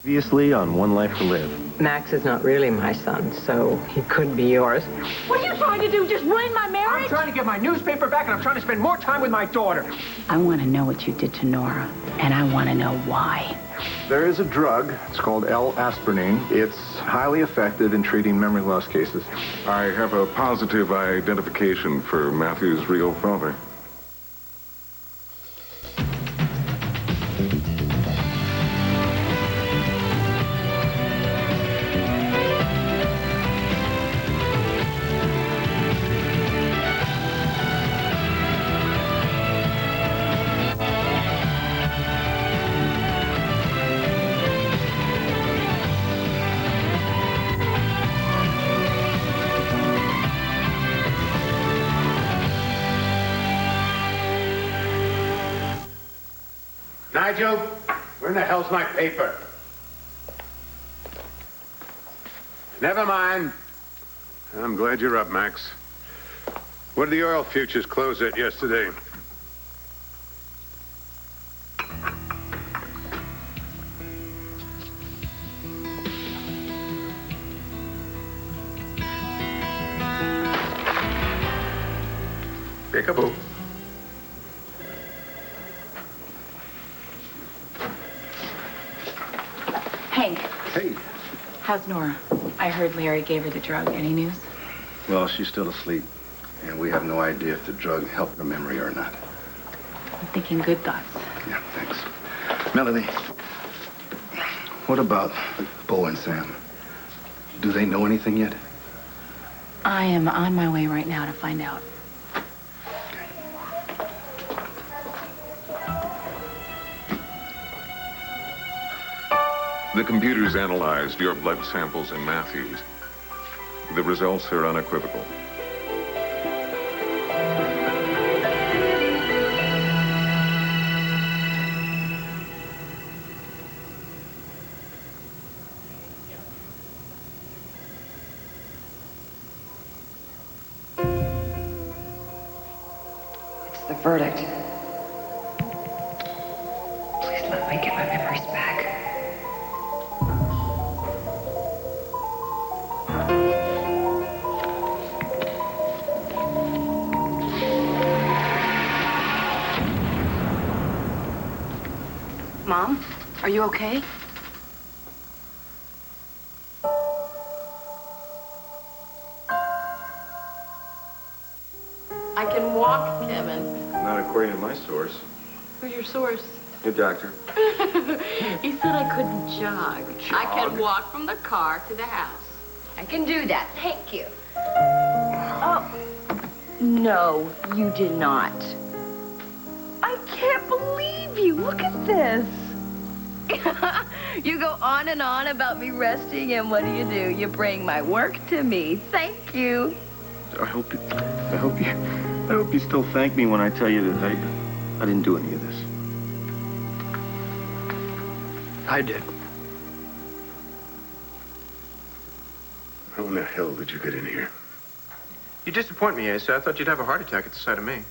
Previously on One Life to Live. Max is not really my son, so he could be yours. What are you trying to do? Just ruin my marriage? I'm trying to get my newspaper back, and I'm trying to spend more time with my daughter. I want to know what you did to Nora, and I want to know why. There is a drug. It's called L-aspirin. It's highly effective in treating memory loss cases. I have a positive identification for Matthew's real father. Nigel, where in the hell's my paper? Never mind. I'm glad you're up, Max. What did the oil futures close at yesterday? Peekaboo. Hank. Hey. How's Nora? I heard Larry gave her the drug. Any news? Well, she's still asleep, and we have no idea if the drug helped her memory or not. I'm thinking good thoughts. Yeah, thanks. Melody, what about Bo and Sam? Do they know anything yet? I am on my way right now to find out. The computers analyzed your blood samples and Matthew's. The results are unequivocal. It's the verdict. Please let me get my memories back. Mom, are you okay? I can walk, Kevin. Not according to my source. Who's your source? Good doctor. He said I couldn't jog. I can walk from the car to the house. I can do that. Thank you. Oh. No, you did not. I can't believe you. Look at this. You go on and on about me resting, and what do? You bring my work to me. Thank you. I hope you still thank me when I tell you that I didn't do any of this. I did. How in the hell did you get in here? You disappoint me, Asa. I thought you'd have a heart attack at the sight of me.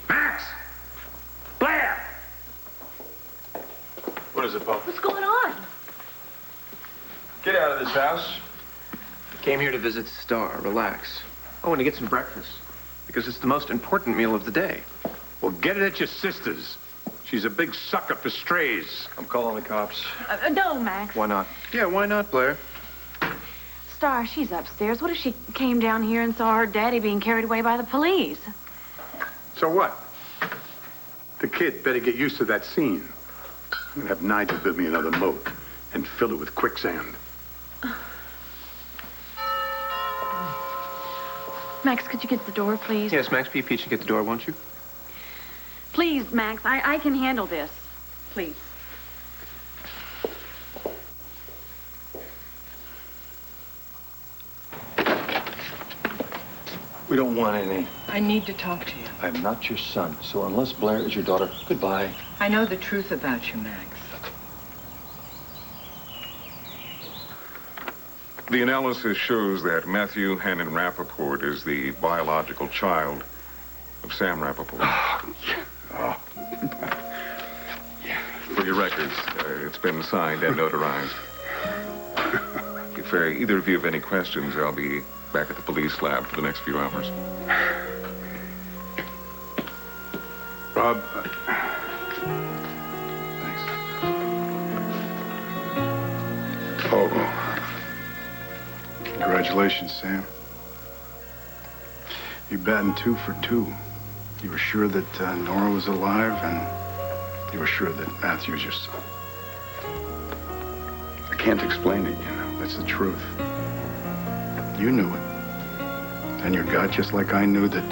Max! Blair! What is it, Bo? What's going on? Get out of this house. Came here to visit the star. Relax. Oh, and to get some breakfast. Because it's the most important meal of the day. Well, get it at your sister's. She's a big sucker for strays. I'm calling the cops. No, Max. Why not? Yeah, why not, Blair? Star, she's upstairs. What if she came down here and saw her daddy being carried away by the police? So what? The kid better get used to that scene. I'm gonna have Nigel build me another moat and fill it with quicksand. Max, could you get the door, please? Yes, Max, be a peach and get the door, won't you? Please, Max, I can handle this. Please. We don't want any. I need to talk to you. I'm not your son, so unless Blair is your daughter, goodbye. I know the truth about you, Max. The analysis shows that Matthew Hannon Rappaport is the biological child of Sam Rappaport. Oh. Yeah, your records. It's been signed and notarized. If either of you have any questions, I'll be back at the police lab for the next few hours. Bob. Thanks. Oh. Congratulations, Sam. You're batting 2 for 2. You were sure that Nora was alive, and you were sure that Matthew's your son. I can't explain it, you know. That's the truth. You knew it. And your gut, just like I knew that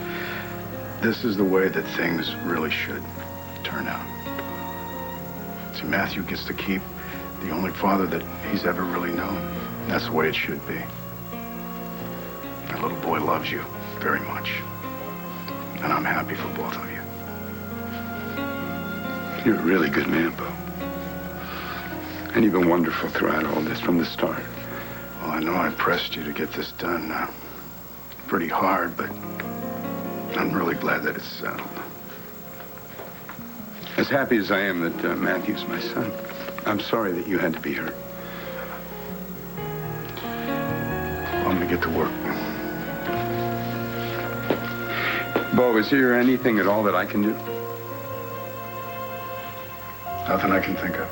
this is the way that things really should turn out. See, Matthew gets to keep the only father that he's ever really known. And that's the way it should be. That little boy loves you very much. And I'm happy for both of you. You're a really good man, Bo. And you've been wonderful throughout all this from the start. Well, I know I pressed you to get this done pretty hard, but I'm really glad that it's settled. As happy as I am that Matthew's my son, I'm sorry that you had to be hurt. Well, I'm gonna get to work. Bo, is there anything at all that I can do? Nothing I can think of.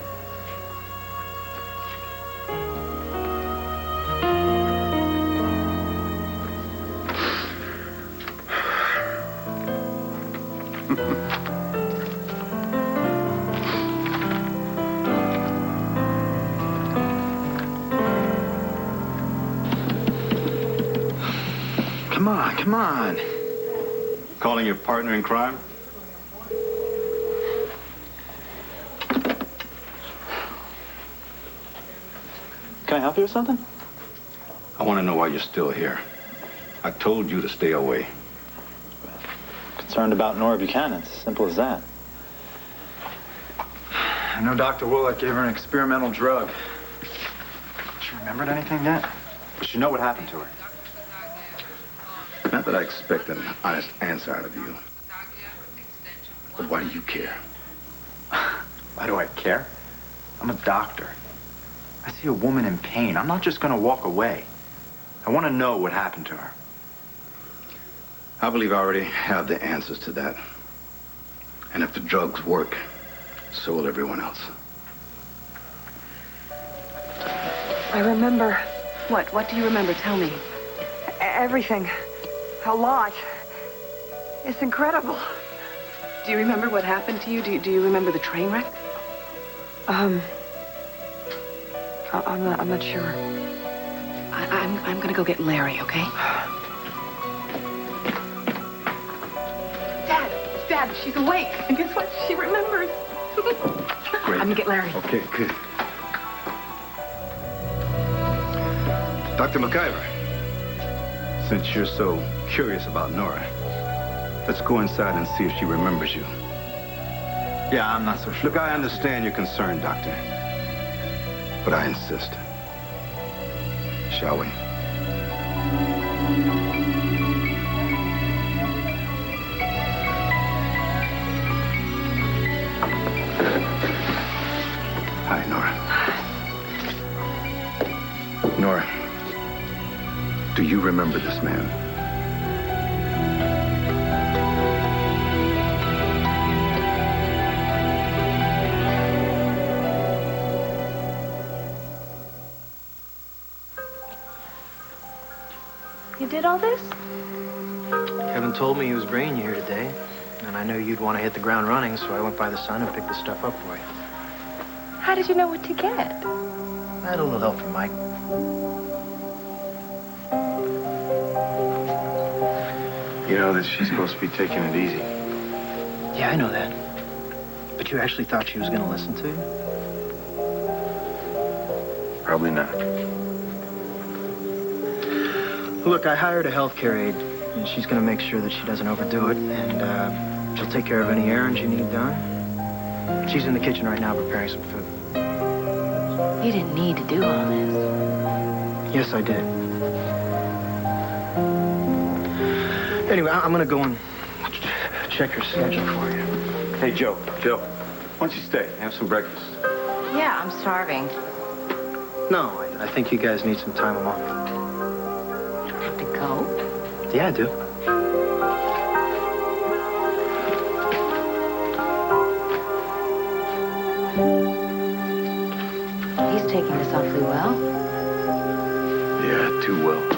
Come on. Calling your partner in crime? Can I help you with something? I want to know why you're still here. I told you to stay away. Concerned about Nora Buchanan. It's as simple as that. I know Dr. Willett gave her an experimental drug. She remembered anything yet? Does she know what happened to her? Not that I expect an honest answer out of you. But why do you care? Why do I care? I'm a doctor. I see a woman in pain. I'm not just going to walk away. I want to know what happened to her. I believe I already have the answers to that. And if the drugs work, so will everyone else. I remember What? What do you remember? Tell me. everything. A lot. It's incredible. Do you remember what happened to you? Do you remember the train wreck? I'm not sure. I'm gonna go get Larry, okay? Dad, she's awake. And guess what? She remembers. Great. I'm gonna get Larry. Okay, good. Dr. McIver, since you're so curious about Nora, let's go inside and see if she remembers you. Yeah, I'm not so sure. Look, I understand you're concerned, Doctor. But I insist. Shall we? Hi, Nora. Nora, do you remember this man? You did all this? Kevin told me he was bringing you here today, and I knew you'd want to hit the ground running, so I went by the Sun and picked this stuff up for you. How did you know what to get? I had a little help from Mike. You know that she's supposed to be taking it easy. Yeah, I know that. But you actually thought she was going to listen to you? Probably not. Look, I hired a healthcare aide, and she's going to make sure that she doesn't overdo it, and she'll take care of any errands you need done. She's in the kitchen right now preparing some food. You didn't need to do all this. Yes, I did. Anyway, I'm going to go and check her schedule for you. Hey, Joe. Why don't you stay? Have some breakfast. Yeah, I'm starving. No, I think you guys need some time alone. You don't have to go. Yeah, I do. He's taking this awfully well. Yeah, too well.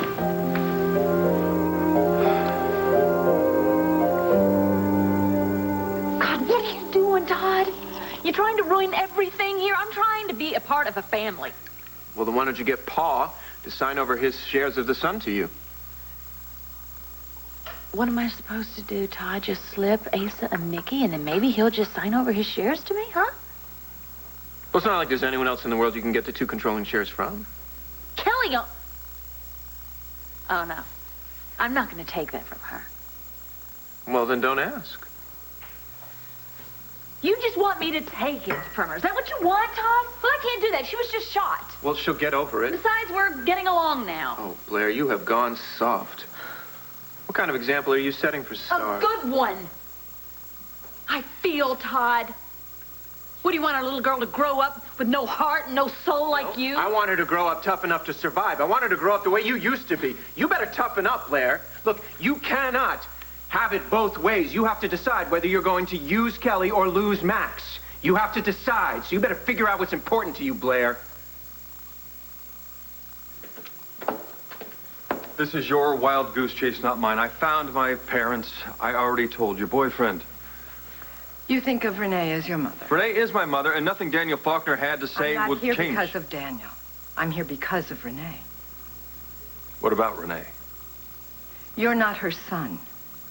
God, what are you doing, Todd? You're trying to ruin everything here. I'm trying to be a part of a family. Well, then why don't you get Pa to sign over his shares of the Sun to you? What am I supposed to do, Todd? Just slip Asa and Mickey, and then maybe he'll just sign over his shares to me, huh? Well, it's not like there's anyone else in the world you can get the 2 controlling shares from. Kelly, oh, no. I'm not going to take that from her. Well, then don't ask. You just want me to take it from her. Is that what you want, Todd? Well, I can't do that. She was just shot. Well, she'll get over it. Besides, we're getting along now. Oh, Blair, you have gone soft. What kind of example are you setting for Star? A good one. I feel, Todd. What, do you want our little girl to grow up with no heart and no soul like you? I want her to grow up tough enough to survive. I want her to grow up the way you used to be. You better toughen up, Blair. Look, you cannot have it both ways. You have to decide whether you're going to use Kelly or lose Max. You have to decide, so you better figure out what's important to you, Blair. This is your wild goose chase, not mine. I found my parents. I already told your boyfriend. You think of Renee as your mother. Renee is my mother, and nothing Daniel Faulkner had to say I'm would not here change. because of Daniel. I'm here because of Renee. What about Renee? You're not her son.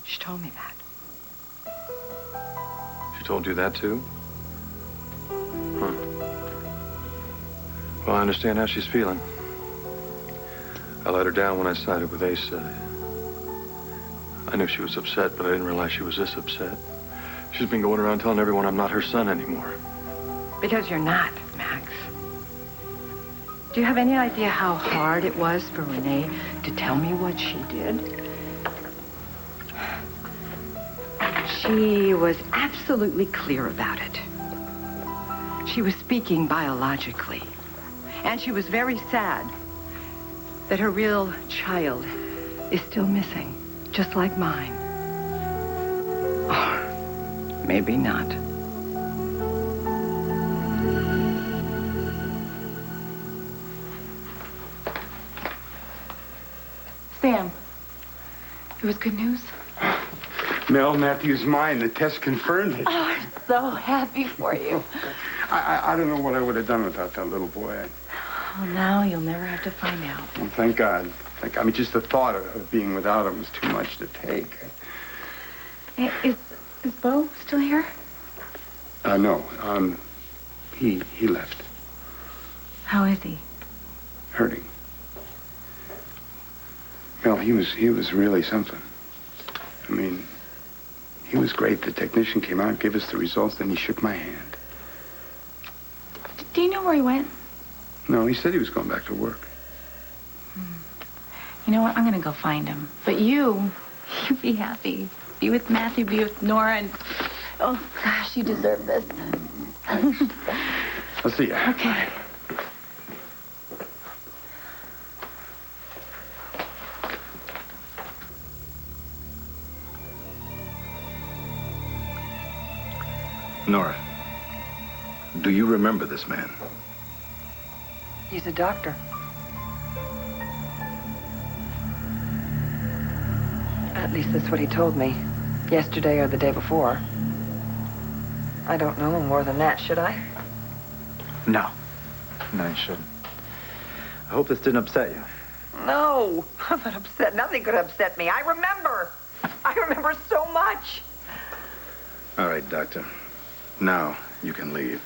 She told me that. She told you that, too? Huh. Well, I understand how she's feeling. I let her down when I sided with Asa. I knew she was upset, but I didn't realize she was this upset. She's been going around telling everyone I'm not her son anymore. Because you're not, Max. Do you have any idea how hard it was for Renee to tell me what she did? She was absolutely clear about it. She was speaking biologically. And she was very sad that her real child is still missing, just like mine. Or maybe not. Sam, it was good news. Mel, Matthew's mine. The test confirmed it. Oh, I'm so happy for you. I don't know what I would have done without that little boy. Oh, now you'll never have to find out. Well, thank God. I mean, just the thought of being without him was too much to take. Hey, is Bo still here? No. He left. How is he? Hurting. Mel, he was really something. I mean, he was great. The technician came out, gave us the results, then he shook my hand. Do you know where he went? No, he said he was going back to work. You know what? I'm going to go find him. But you be happy. Be with Matthew, be with Nora, and... Oh, gosh, you deserve this. I'll see you. Okay. Nora, do you remember this man? He's a doctor. At least that's what he told me. Yesterday or the day before. I don't know more than that, should I? No. No, you shouldn't. I hope this didn't upset you. No, I'm not upset. Nothing could upset me. I remember so much. All right, Doctor. Now you can leave.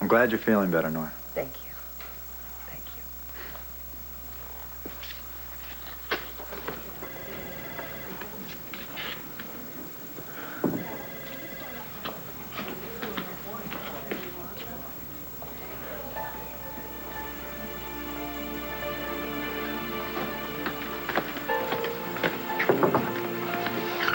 I'm glad you're feeling better, Nora. Thank you. Thank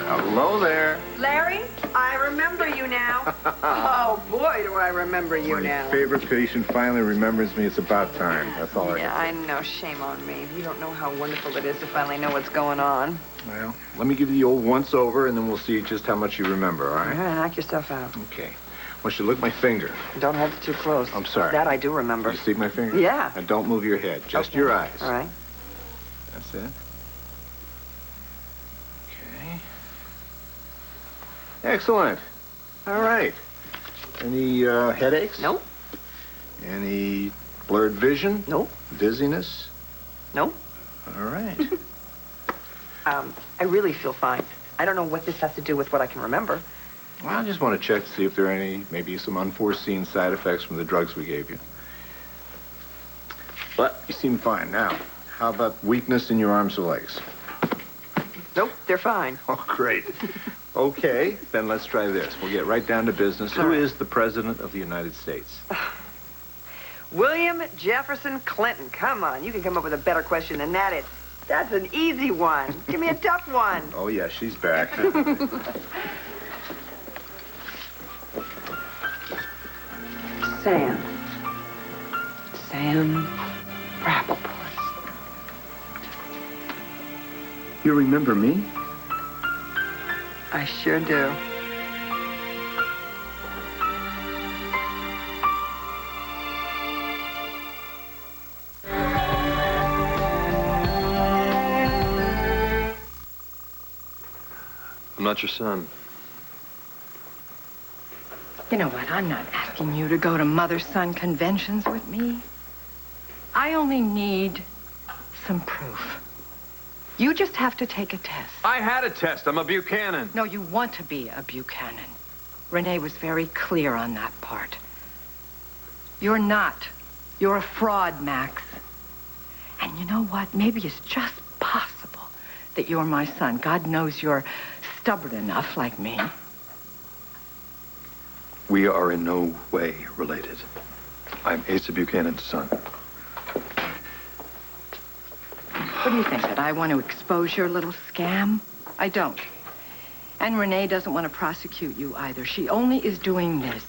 Hello there. Larry, I remember you. you now? Oh, boy, do I remember you My now. favorite patient finally remembers me. It's about time. That's all I Yeah, I know. Shame on me. You don't know how wonderful it is to finally know what's going on. Well, let me give you the old once-over, and then we'll see just how much you remember, all All right? right, knock yourself out. Okay. I want you to look at my finger. Don't hold it too close. I'm sorry. That I do remember. You see my finger? Yeah. And don't move your head, just Okay. your eyes. All right. That's it. Okay. Excellent. All right. Any headaches? Nope. Any blurred vision? Nope. Dizziness? Nope. All right. I really feel fine. I don't know what this has to do with what I can remember. Well, I just want to check to see if there are maybe some unforeseen side effects from the drugs we gave you. But you seem fine now. How about weakness in your arms or legs? Nope, they're fine. Oh, great. Okay, then let's try this. We'll get right down to business. Who is the President of the United States? William Jefferson Clinton. Come on, you can come up with a better question than that. That's an easy one. Give me a tough one. Oh, yeah, she's back. Sam Rappaport. You remember me? I sure do. I'm not your son. You know what? I'm not asking you to go to mother-son conventions with me. I only need some proof. You just have to take a test. I had a test. I'm a Buchanan. No, you want to be a Buchanan. Renee was very clear on that part. You're not. You're a fraud, Max. And you know what? Maybe it's just possible that you're my son. God knows you're stubborn enough like me. We are in no way related. I'm Asa Buchanan's son. What do you think, that I want to expose your little scam? I don't. And Renee doesn't want to prosecute you either. She only is doing this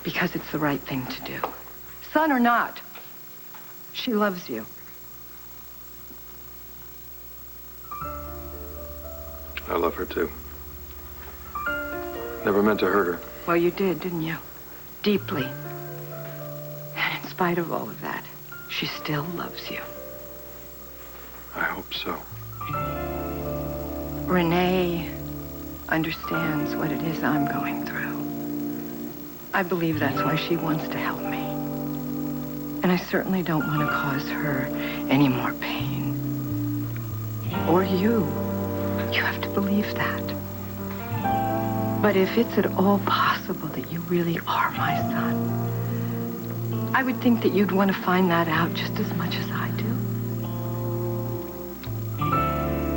because it's the right thing to do. Son or not, she loves you. I love her too. Never meant to hurt her. Well, you did, didn't you? Deeply. And in spite of all of that, she still loves you. I hope so. Renee understands what it is I'm going through. I believe that's why she wants to help me. And I certainly don't want to cause her any more pain. Or you. You have to believe that. But if it's at all possible that you really are my son, I would think that you'd want to find that out just as much as I do.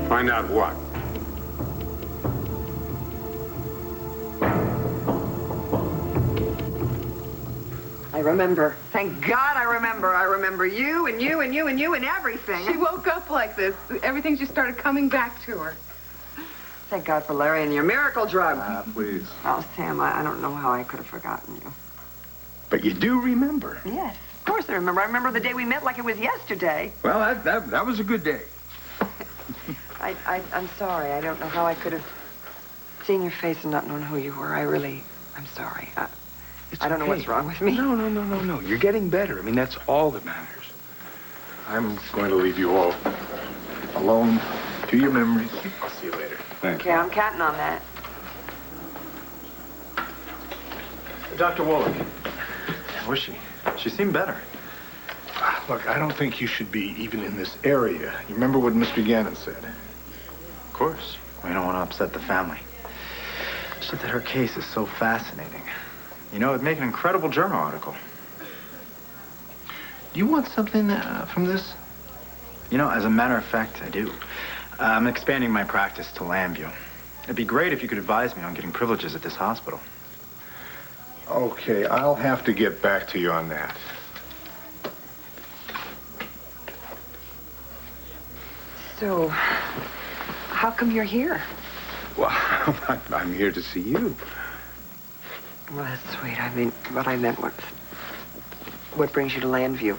Find out what? I remember. Thank God I remember. I remember you and you and you and you and everything. She woke up like this. Everything just started coming back to her. Thank God for Larry and your miracle drug. Please. Oh, Sam, I don't know how I could have forgotten you. But you do remember. Yes, of course I remember. I remember the day we met like it was yesterday. Well, that was a good day. I'm sorry. I don't know how I could have seen your face and not known who you were. I'm sorry. I don't know what's wrong with me. No. You're getting better. I mean, that's all that matters. I'm going to leave you all alone to your memories. I'll see you later. Thanks. Okay, I'm counting on that. Dr. Wallach. How was she? She seemed better. Look, I don't think you should be even in this area. You remember what Mr. Gannon said? Of course. We don't want to upset the family. It's just that her case is so fascinating. You know, it'd make an incredible journal article. Do you want something from this? You know, as a matter of fact, I do. I'm expanding my practice to Lambview. It'd be great if you could advise me on getting privileges at this hospital. Okay, I'll have to get back to you on that. So, how come you're here? Well, I'm here to see you. Well, that's sweet. I mean, what I meant was, what brings you to Landview?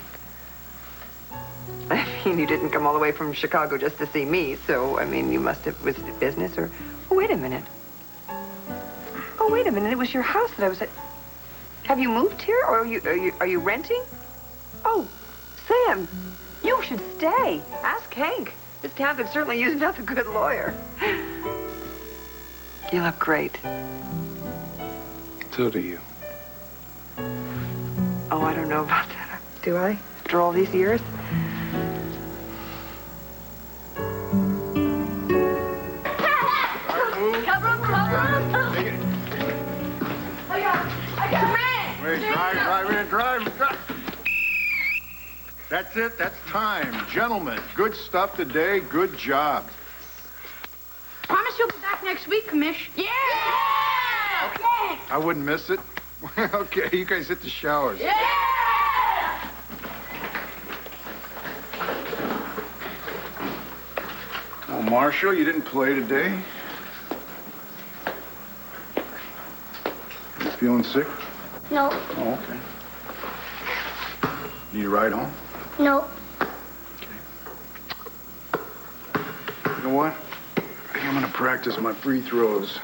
I mean, you didn't come all the way from Chicago just to see me, so, I mean, you must have, was it business or... Oh, wait a minute. Oh, wait a minute. It was your house that I was at. Have you moved here, or are you renting? Oh, Sam, you should stay. Ask Hank. This town could certainly use another good lawyer. You look great. So do you. Oh, I don't know about that. Do I? After all these years? Cover him, cover him. I got him. Wait, drive. That's it. That's time. Gentlemen, good stuff today. Good job. Promise you'll be back next week, Commish. Yeah! Okay. I wouldn't miss it. Okay, you guys hit the showers. Yeah! Well, Marshall, you didn't play today. You feeling sick? No. Oh, okay. Need a ride home? No. You know what? I think I'm gonna practice my free throws.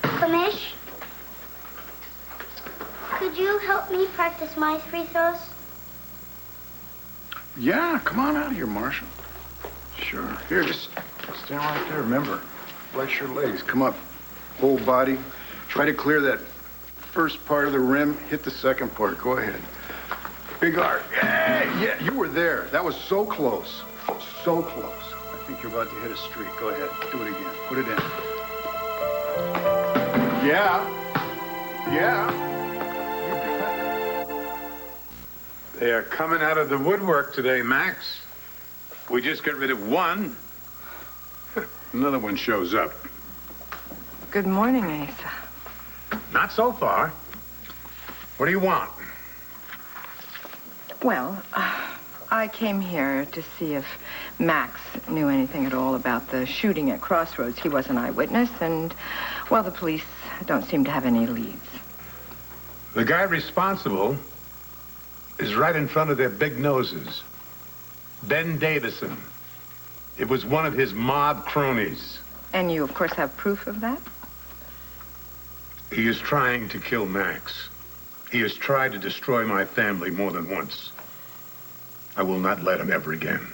Commish, could you help me practice my free throws? Yeah, come on out of here, Marshall. Sure. Here, just stand right there. Remember, flex your legs. Come up. Whole body. Try to clear that first part of the rim. Hit the second part. Go ahead. Big arc. Yeah, you were there. That was so close. So close. I think you're about to hit a streak. Go ahead. Do it again. Put it in. Yeah. They are coming out of the woodwork today, Max. We just got rid of one. Another one shows up. Good morning, Asa. Not so far. What do you want? Well, I came here to see if Max knew anything at all about the shooting at Crossroads. He was an eyewitness, and, well, the police don't seem to have any leads. The guy responsible is right in front of their big noses. Ben Davison. It was one of his mob cronies. And you, of course, have proof of that? He is trying to kill Max. He has tried to destroy my family more than once. I will not let him ever again.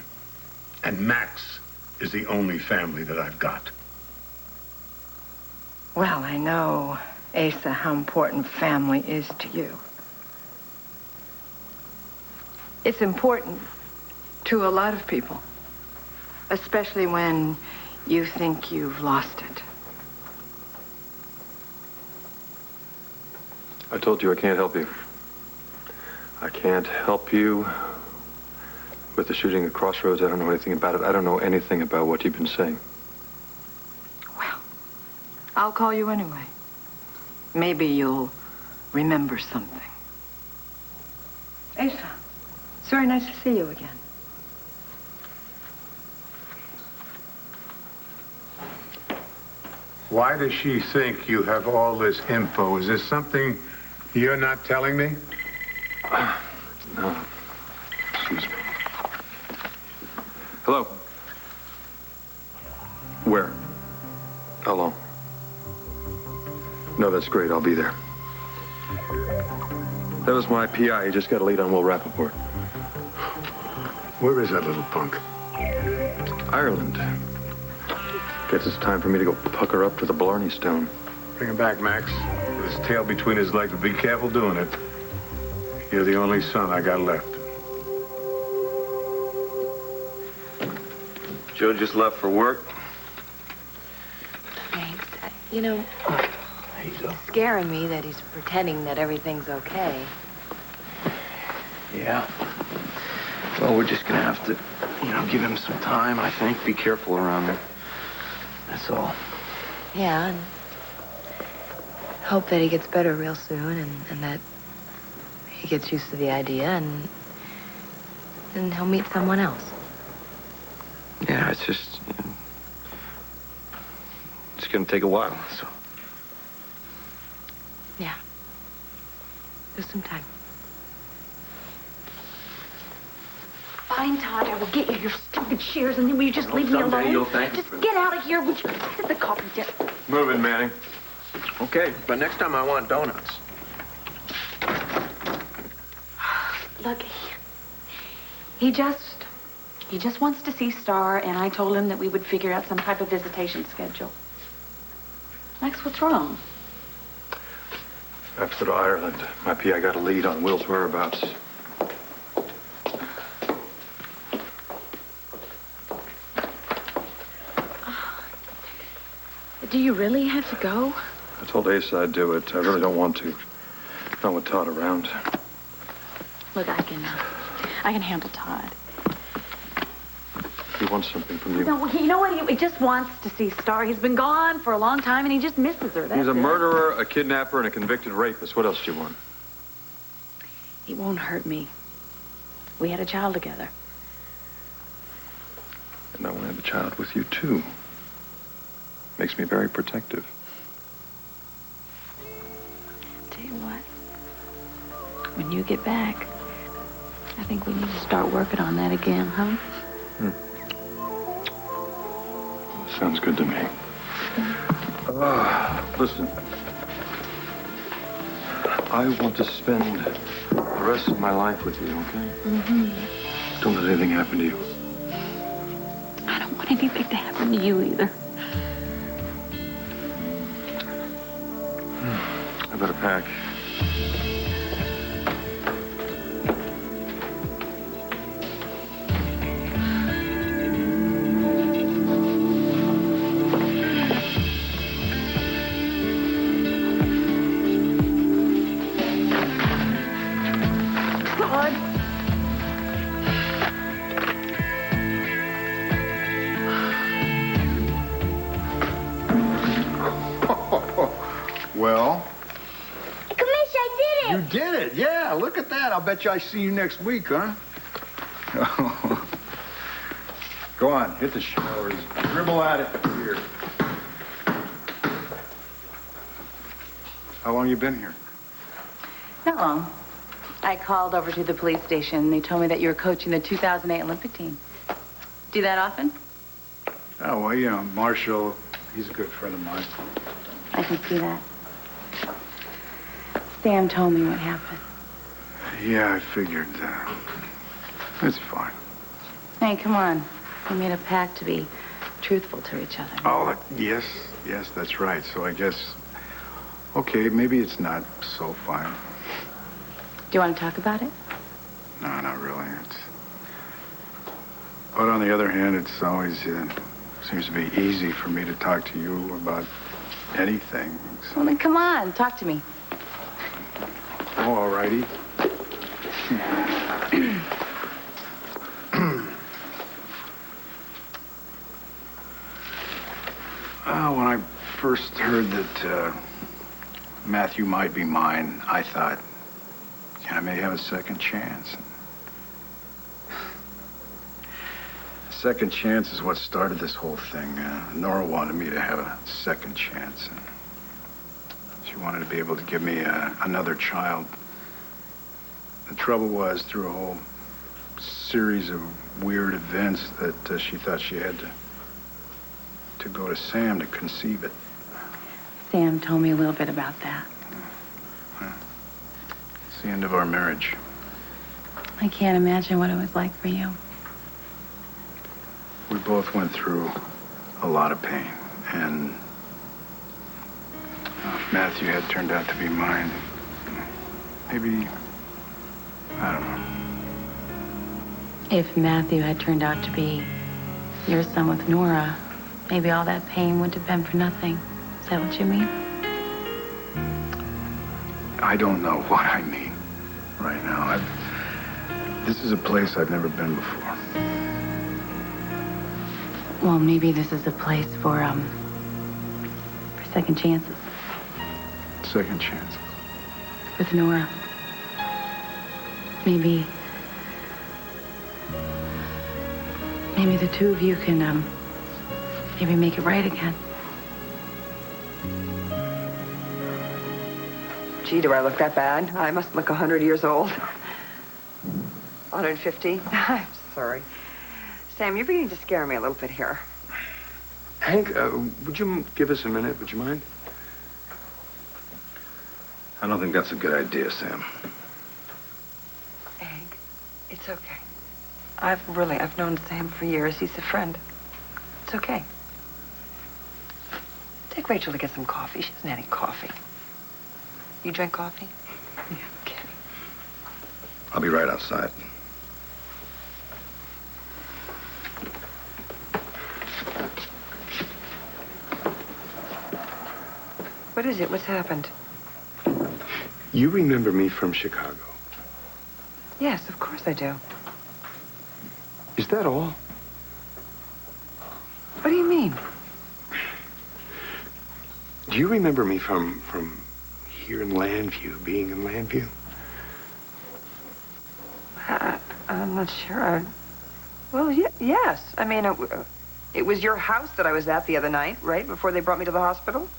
And Max is the only family that I've got. Well, I know, Asa, how important family is to you. It's important to a lot of people, especially when you think you've lost it. I told you I can't help you. I can't help you with the shooting at Crossroads. I don't know anything about it. I don't know anything about what you've been saying. Well, I'll call you anyway. Maybe you'll remember something. Asa, it's very nice to see you again. Why does she think you have all this info? Is this something you're not telling me? No. Excuse me. Hello? Where? How long? No, that's great. I'll be there. That was my PI. He just got a lead on Will Rappaport. Where is that little punk? Ireland. Guess it's time for me to go pucker up to the Blarney Stone. Bring him back, Max. With his tail between his legs, but be careful doing it. You're the only son I got left. Joe just left for work. Thanks. You know, it's scaring me that he's pretending that everything's okay. Yeah. Well, we're just gonna have to, give him some time, I think. Be careful around him. That's all. Yeah, and hope that he gets better real soon and that he gets used to the idea and then he'll meet someone else. Yeah, it's just, it's gonna take a while, so. Yeah. Just some time. Fine, Todd. I will get you your stupid shares, and then will you just leave me someday alone? you'll thank me Just for get out of here. Would you sit the coffee desk? Moving, Manning. Okay, but next time I want donuts. Look, he just wants to see Star, and I told him that we would figure out some type of visitation schedule. Max, what's wrong? I have to go to Ireland. My PI got a lead on Will's whereabouts. Do you really have to go? I told Asa I'd do it. I really don't want to. Not with Todd around. Look, I can handle Todd. He wants something from you. No, you know what? He just wants to see Star. He's been gone for a long time, and he just misses her. That's He's a it. murderer, a kidnapper, and a convicted rapist. What else do you want? He won't hurt me. We had a child together. And I want to have a child with you, too. Makes me very protective. Tell you what, when you get back, I think we need to start working on that again, huh? Sounds good to me. Listen. I want to spend the rest of my life with you, okay? Mm-hmm. Don't let anything happen to you. I don't want anything to happen to you either. I better pack. Well? Commish, I did it! You did it, yeah. Look at that. I'll bet you I see you next week, huh? Go on, hit the showers. Dribble at it. Here. How long you been here? Not long. I called over to the police station. They told me that you were coaching the 2008 Olympic team. Do that often? Oh, well, you know, Marshall, he's a good friend of mine. I can see that. Sam told me what happened. Yeah, I figured. It's fine. Hey, come on. We made a pact to be truthful to each other. Oh, yes, that's right. So I guess, okay, maybe it's not so fine. Do you want to talk about it? No, not really. But on the other hand, it's always seems to be easy for me to talk to you about anything. Well, then come on. Talk to me. Oh, all righty. When I first heard that Matthew might be mine, I thought, I may have a second chance. Second chance is what started this whole thing. Nora wanted me to have a second chance. And she wanted to be able to give me another child. The trouble was, through a whole series of weird events, that she thought she had to go to Sam to conceive it. Sam told me a little bit about that. It's the end of our marriage. I can't imagine what it was like for you. We both went through a lot of pain, and if Matthew had turned out to be mine, maybe, I don't know. If Matthew had turned out to be your son with Nora, maybe all that pain would have been for nothing. Is that what you mean? I don't know what I mean right now. This is a place I've never been before. Well, maybe this is a place for second chances. Second chances. With Nora. Maybe the two of you can, maybe make it right again. Gee, do I look that bad? I must look 100 years old. 150? I'm sorry. Sam, you're beginning to scare me a little bit here. Hank, would you give us a minute? Would you mind? I don't think that's a good idea, Sam. Hank, it's okay. I've known Sam for years. He's a friend. It's okay. Take Rachel to get some coffee. She hasn't had any coffee. You drink coffee? Yeah, okay. I'll be right outside. What is it? What's happened? You remember me from Chicago. Yes, of course I do. Is that all? What do you mean? Do you remember me from here in Landview, being in Landview? I'm not sure. Well, yes. I mean, it was your house that I was at the other night, right? Before they brought me to the hospital?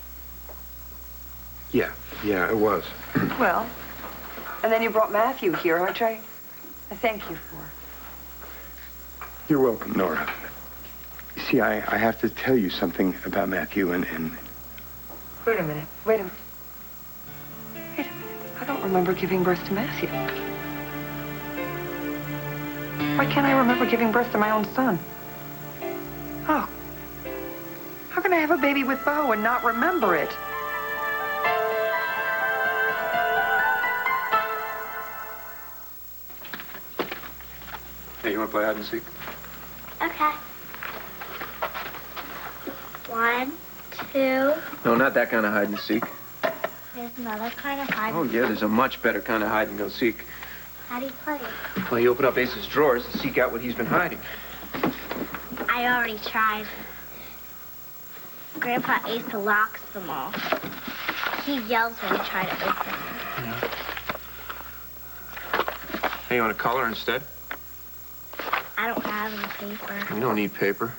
Yeah, it was. Well, and then you brought Matthew here, which I thank you for. You're welcome, Nora. You see, I have to tell you something about Matthew and... Wait a minute. I don't remember giving birth to Matthew. Why can't I remember giving birth to my own son? Oh. How can I have a baby with Bo and not remember it? Hey, you want to play hide and seek? Okay. 1, 2. No, not that kind of hide and seek. There's another kind of hide. Oh, yeah, there's a much better kind of hide and go seek. How do you play it? Well, you open up Ace's drawers and seek out what he's been hiding. I already tried. Grandpa Ace locks them all. He yells when you try to open them. Hey, you want to color instead? I don't have any paper. You don't need paper.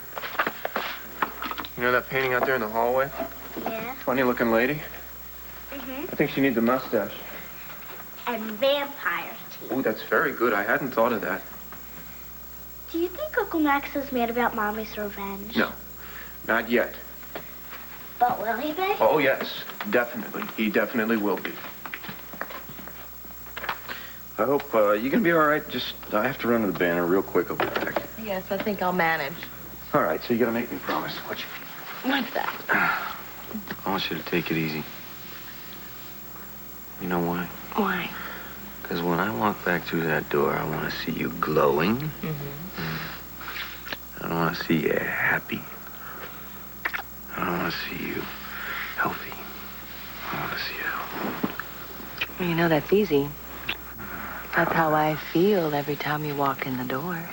You know that painting out there in the hallway? Yeah. Funny-looking lady. Mm-hmm. I think she needs a mustache. And vampires, too. Oh, that's very good. I hadn't thought of that. Do you think Uncle Max is mad about Mommy's revenge? No, not yet. But will he be? Oh, yes, definitely. He definitely will be. I hope you're going to be all right. Just, I have to run to the banner real quick. I'll be back. Yes, I think I'll manage. All right, so you got to make me promise. What's that? I want you to take it easy. You know why? Why? Because when I walk back through that door, I want to see you glowing. Mm-hmm. I want to see you happy. I want to see you healthy. I want to see you healthy. Well, you know, that's easy. That's how I feel every time you walk in the door.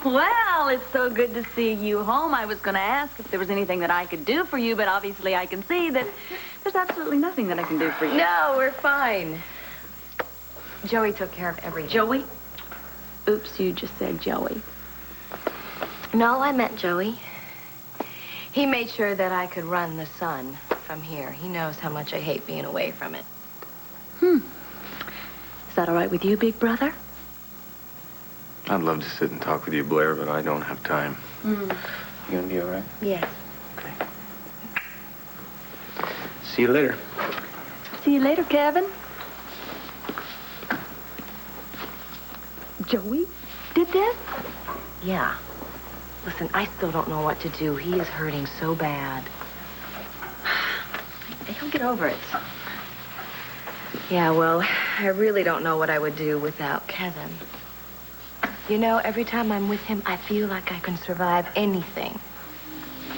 Well, it's so good to see you home. I was going to ask if there was anything that I could do for you, but obviously I can see that there's absolutely nothing that I can do for you. No, we're fine. Joey took care of everything. Joey? Oops, you just said Joey. No, I meant Joey. He made sure that I could run the sun from here. He knows how much I hate being away from it. Is that all right with you, big brother? I'd love to sit and talk with you, Blair, but I don't have time. You gonna be all right? Yes. See you later. See you later, Kevin. Joey did this? Yeah. Listen, I still don't know what to do. He is hurting so bad. He'll get over it. Yeah, well, I really don't know what I would do without Kevin. You know, every time I'm with him, I feel like I can survive anything.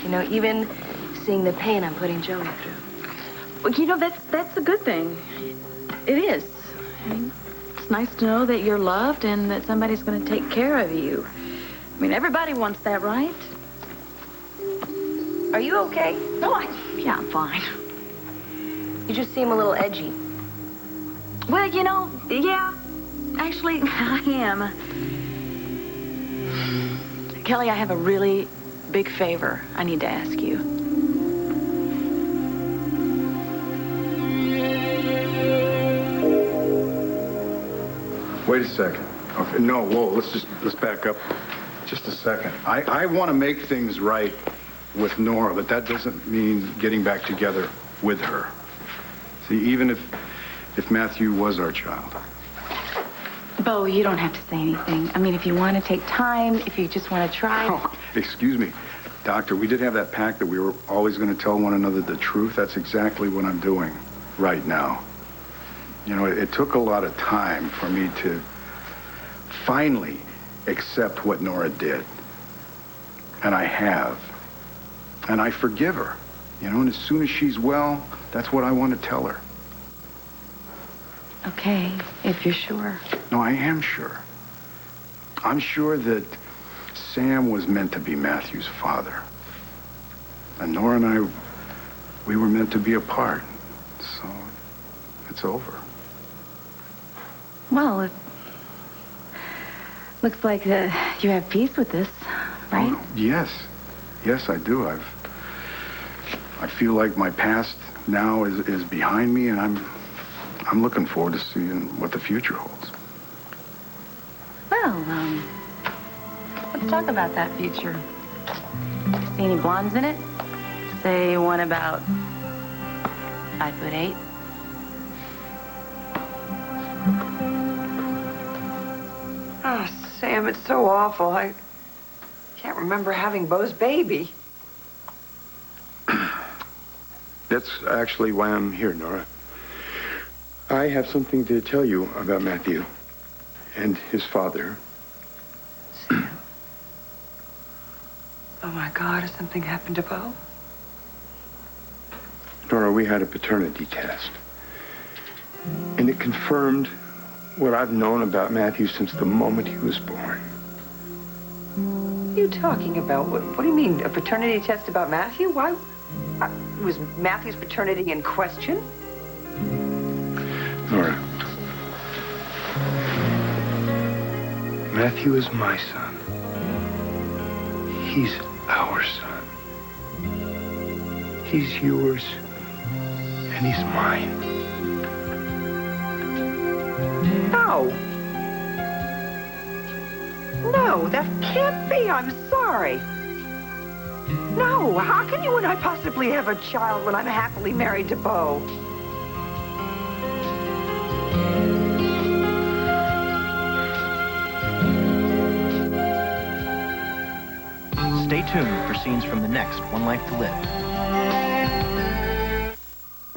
You know, even seeing the pain I'm putting Joey through. Well, you know, that's a good thing. It is. I mean, it's nice to know that you're loved and that somebody's going to take care of you. I mean, everybody wants that, right? Are you okay? No, yeah, I'm fine. You just seem a little edgy. Well, you know, yeah, actually, I am. Kelly, I have a really big favor I need to ask you. Wait a second. Okay, no, whoa, let's back up just a second. I want to make things right with Nora, but that doesn't mean getting back together with her. See, even if Matthew was our child. Bo, you don't have to say anything. I mean, if you want to take time, if you just want to try. Oh, excuse me, Doctor, we did have that pact that we were always going to tell one another the truth. That's exactly what I'm doing right now. You know, it took a lot of time for me to finally accept what Nora did. And I have. And I forgive her. You know, and as soon as she's well, that's what I want to tell her. Okay, if you're sure. No, I am sure. I'm sure that Sam was meant to be Matthew's father. And Nora and I, we were meant to be apart. So, it's over. Well, it looks like you have peace with this, right? Oh, yes. Yes, I do. I feel like my past now is behind me, and I'm looking forward to seeing what the future holds. Well, let's talk about that future. See any blondes in it? Say one about 5'8". Oh, Sam, it's so awful. I can't remember having Bo's baby. That's actually why I'm here, Nora. I have something to tell you about Matthew and his father. Sam. Oh, my God, has something happened to Bo? Nora, we had a paternity test. And it confirmed what I've known about Matthew since the moment he was born. What are you talking about? What do you mean, a paternity test about Matthew? Why? Was Matthew's paternity in question? Nora, Matthew is my son. He's our son. He's yours, and he's mine. No. No, that can't be. I'm sorry. No, how can you and I possibly have a child when I'm happily married to Bo? Stay tuned for scenes from the next One Life to Live.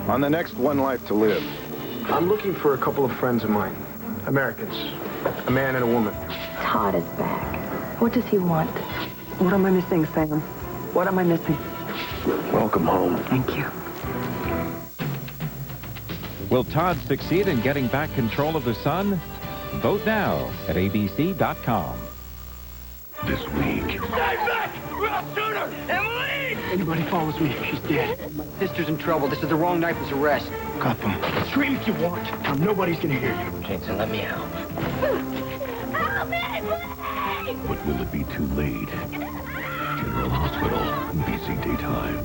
On the next One Life to Live. I'm looking for a couple of friends of mine. Americans. A man and a woman. Todd is back. What does he want? What am I missing, Sam? What am I missing? Welcome home. Thank you. Will Todd succeed in getting back control of the son? Vote now at abc.com. This week. Stay back! We'll shoot her! Emily! Anybody follows me, she's dead. My sister's in trouble. This is the wrong night for this arrest. Cuff him. Scream if you want. Nobody's gonna hear you. Jason, let me out. Help me, please! But will it be too late? General Hospital, BC Daytime.